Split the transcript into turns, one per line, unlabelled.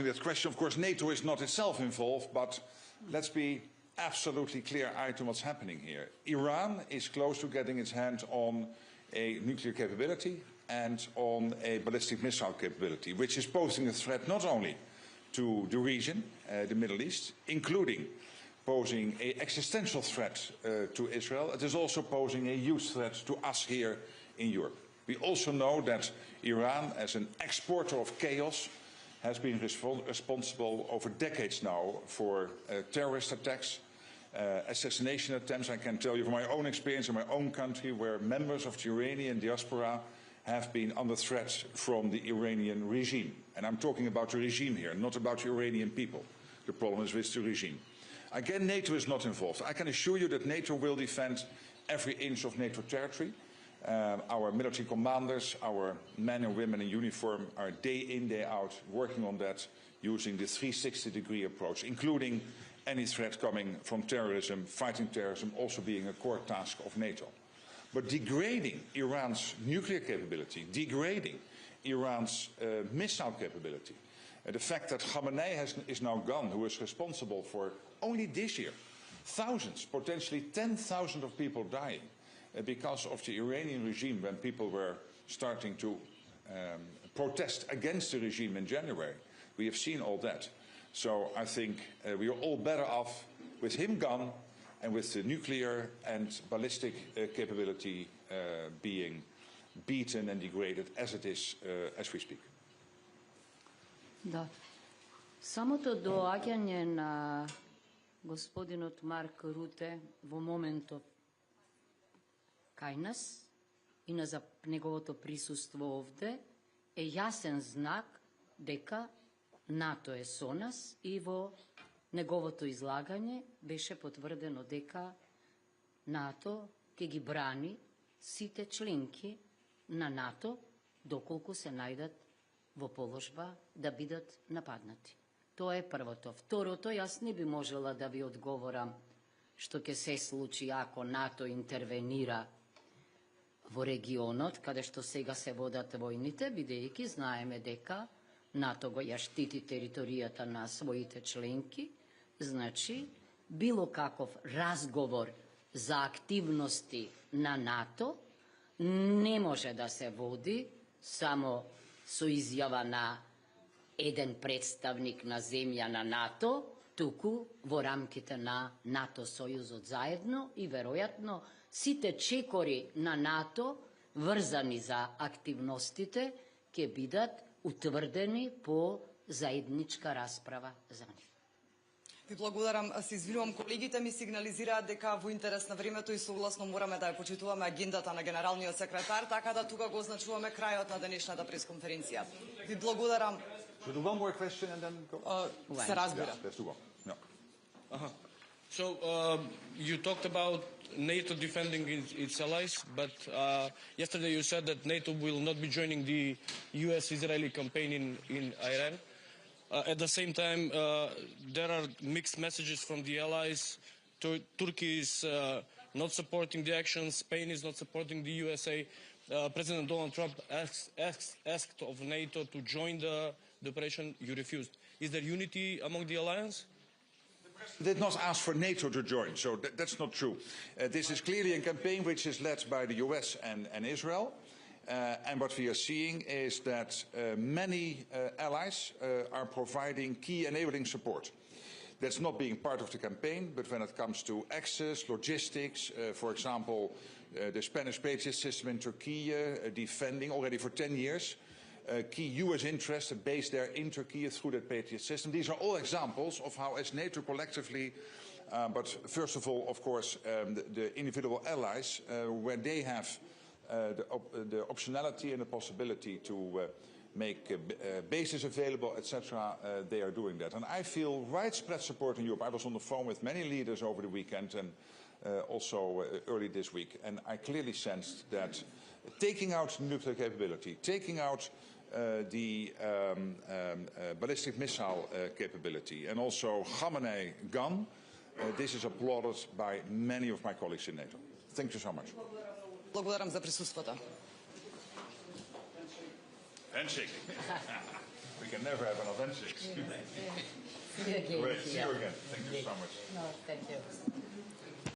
that question. Of course, NATO is not itself involved, but let's be absolutely clear-eyed to what's happening here. Iran is close to getting its hand on a nuclear capability and on a ballistic missile capability, which is posing a threat not only to the region, the Middle East, including posing an existential threat to Israel. It is also posing a huge threat to us here in Europe. We also know that Iran, as an exporter of chaos, has been responsible over decades now for terrorist attacks, assassination attempts. I can tell you from my own experience in my own country, where members of the Iranian diaspora have been under threat from the Iranian regime. And I'm talking about the regime here, not about the Iranian people. The problem is with the regime. Again, NATO is not involved. I can assure you that NATO will defend every inch of NATO territory. Our military commanders, our men and women in uniform are day in, day out working on that using the 360-degree approach, including any threat coming from terrorism, fighting terrorism also being a core task of NATO. But degrading Iran's nuclear capability, degrading Iran's missile capability, the fact that Khamenei is now gone, who is responsible for only this year thousands, potentially 10,000 of people dying, because of the Iranian regime when people were starting to protest against the regime in January. We have seen all that. So I think we are all better off with him gone and with the nuclear and ballistic capability being beaten and degraded as it is as we speak.
Да. Самото доаѓање на господинот Марк Руте во моментот кај нас и на неговото присуство овде е јасен знак дека НАТО е со нас и во неговото излагање беше потврдено дека НАТО ќе ги брани сите членки на НАТО доколку се најдат во положба да бидат нападнати. Тоа е првото. Второто, јас не би можела да ви одговорам што ќе се случи ако НАТО интервенира во регионот, каде што сега се водат војните, бидејќи знаеме дека НАТО го ја штити територијата на своите членки, значи било каков разговор за активности на НАТО не може да се води само со изјава на еден представник на земја на НАТО, туку во рамките на НАТО сојузот заедно и веројатно сите чекори на НАТО врзани за активностите ќе бидат утврдени по заедничка расправа за нив.
Ви благодарам. Се извинувам, колегите ми сигнализираат дека во интерес на времето и согласно мораме да ја почитуваме агендата на генералниот секретар, така да тука го означуваме крајот на денешната пресконференција. Ви благодарам. Се разбира.
So you talked about NATO defending its allies, but yesterday you said that NATO will not be joining the US-Israeli campaign in Iran. At the same time, there are mixed messages from the allies. Turkey is not supporting the actions. Spain is not supporting the USA. President Donald Trump asked of NATO to join the operation. You refused. Is there unity among the alliance?
Did not ask for NATO to join, so that's not true. This is clearly a campaign which is led by the US and Israel. And what we are seeing is that many allies are providing key enabling support. That's not being part of the campaign, but when it comes to access, logistics, for example, the Spanish Patriot system in Turkey, defending already for 10 years, key US interests based there in Turkey through that Patriot system. These are all examples of how, as NATO collectively, but first of all, of course, the individual allies, where they have the optionality and the possibility to make bases available, etc., they are doing that. And I feel widespread support in Europe. I was on the phone with many leaders over the weekend and also early this week, and I clearly sensed that taking out nuclear capability, taking out the ballistic missile capability, and also Khamenei gone, this is applauded by many of my colleagues in NATO. Thank you so much.
Благодарам за присуството.
Handshake. We can never have an offensive.
See you again.
Great. See you again. Thank you so much.
No, thank you.